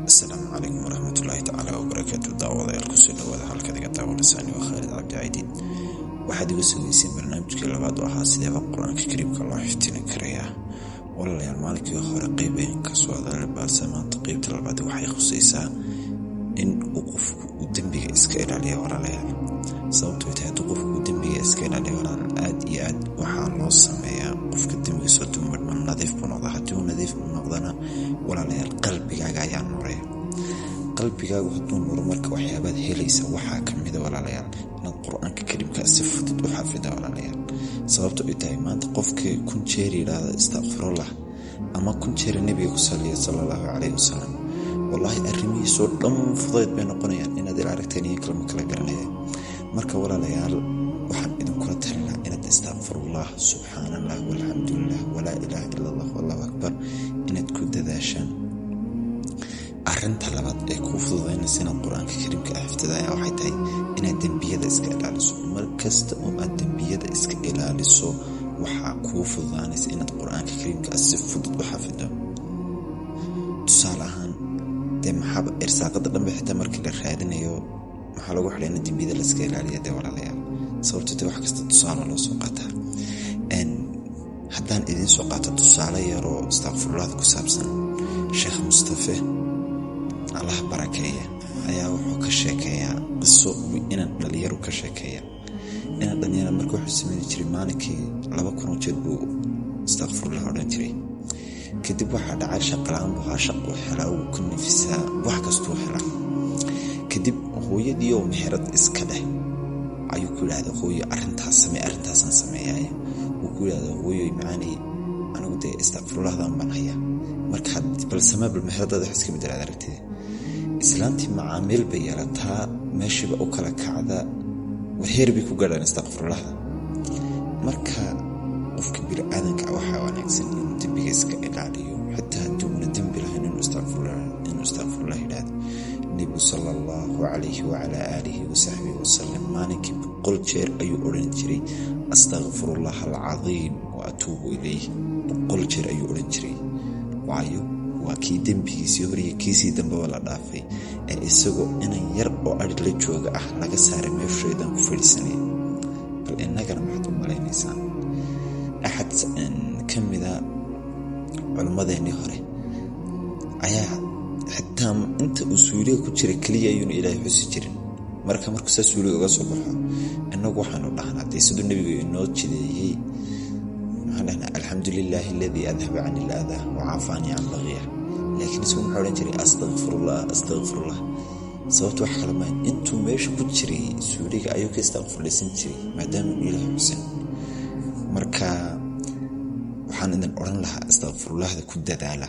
السلام عليكم ورحمة الله تعالى وبركاته. دعوة الكسر دعوة حلقة دعوة لساني وخالد عبد عيدين waxaad iga sugaysiin barnaamijkii labaad oo ahaa sidee qur-aanka kariimka loo xifdin karayaa. walaalayaal maalinkii hore qeybeen ka soo hadalay balse maanta qeybta labaad waxay khusaysaa in qofku uu dambiga iska ilaaliyo. walaalayaal sababtoo ay tahay qofku uu dambiga iska ilaaliyo aad iyo aad waxaa loo sameeyaa qofka dambiga soo dumarman nadiif buu noqdaa. haddii uu nadiif noqdana walaalayaal qalbigaaga ayaa nuuraya. qalbigaagu hadduu nuuro marka waxyaabaad helaysa waxaa kamida walaalayaal inaad qur-aanka kariimka si fudud u xafido. walaalayaal sababtoo ay tahay maanta qofkii kun jeer yidhaahda istakfirullah ama kun jeer nabiga ku saliya sallallahu calayhi wasalam, wallahi arrimihiisoo dhan fudayd bay noqonayaan inaad ila aragteen iyo kalma kala garanaya. marka walaalayaal waxaan idinkula talinaa inaad istakfirullah subxaanallah walxamdulillah walaa ilaaha ila allah wallahu akbar inaad ku dadaashaan. arrinta labaad ee kuu fududaynaysa inaad qur-aanka kariimka xifdidaya waxay tahay inaad dembiyada iska ilaaliso. markasta oo aad dembiyada iska ilaaliso waxaa kuu fududaanaysa inaad qur-aanka kariimka si fudud u xafido. tusaale ahaan dee maxaaba irsaaqada dhanba xitaa markii la raadinayo maxaa lagu xidhay in dembiyada la iska ilaaliya dee walaalayaal. sababtoo dee wax kasta tusaale loo soo qaataa. haddaan idiin soo qaato tusaale yaroo istakfirullahda ku saabsan, sheekh mustafe allah barakeeya ayaa wuxuu ka sheekeeyaa qiso inaan dhalinyaro ka sheekeeya. inaan dhalinyaro marka wuxuu sameyn jiray maalinkii 2,000 jeer buu istakfirullah odhan jiray. kadib waxaa dhacay shaqalaan buu haa shaqo helaa uu ku nafisaa wax kastuu helaa. kadib hooyadii oo meherad iska dheh ayuu ku yidhaahda hooyo arrintaasaan sameeyaaya. wuu ku yidhaahda hooyoy macaanay anigu dee istakfirullahdan baan hayaa marka balsamaabal meheradaada wax iska bedelaad aragtida. islaantii macaamiil bay yeelataa meeshiiba u kala kacda warheer bay ku gaadhaan istakfirullahda. marka qofka bini-aadanka waxaa wanaagsan inuu dembiga iska ilaaliyo xitaa haddii uuna dembi lahayn inuu istakfirullah yidhaahdo. nebigu sala allahu calayhi wacalaa aalihi wasaxbihi wasalam maalinkii 100 jeer ayuu odhan jiray astakfirullah alcadiim wa atuubu ilayh. 100 jeer ayuu odhan jiray. waayo waa kii dembigiisii hor iyo kiisii dambeba la dhaafay ee isagoo inan yar oo adhi la jooga ah laga saaray meeshaydan ku fadhiisanaya. bal innagana maxaad u malaynaysaa? axad ka mida culimmadeennii hore ayaa xitaa inta uu suuliga ku jira keliya ayuuna ilaahay xusi jirin. markuu saa suuliga uga soo baxo innagu waxaanu dhahnaa dee siduu nebigu inoo jideeyey waxaan dhahnaa alxamdulilaahi aladii adhaba cani ilaadaa wacaafanii can baqiya. laakiin isagu muxuu odhan jiray astakfirullah. sababta wax kale maa intuu meesha ku jiray suuliga ayuu ka istakfirlaysan jiray maadaama uu ilaahay xusin. marka waxaan idin odhan lahaa istakfirullahda ku dadaala.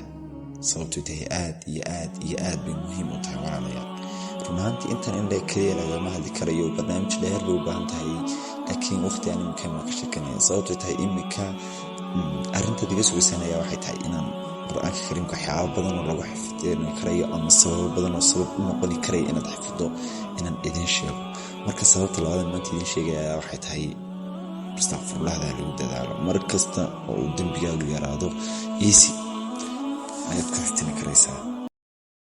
sababtoo tahay aad iyo aad iyo aad bay muhiim u tahay walaalayaal. runaantii intan in keliya lagama hadli karayo barnaamij dheer bay u baahan tahay, laakiin waqti aan imika ma ka shekanaya. sababtoo tahay imika arrinta diga sugaysanaya waxay tahay inaan qur-aanka kariimka waxyaabo badan oo lagu xifdin karayo ama sababo badan oo sabab u noqoni karaya inaad xifdo inaan idin sheego. marka sababta labaad maanta idin sheegaya waxay tahay istakfirullahda lagu dadaalo. mar kasta oo uu dembigaagu yaraado easy ayaad ku xifdin karaysaa.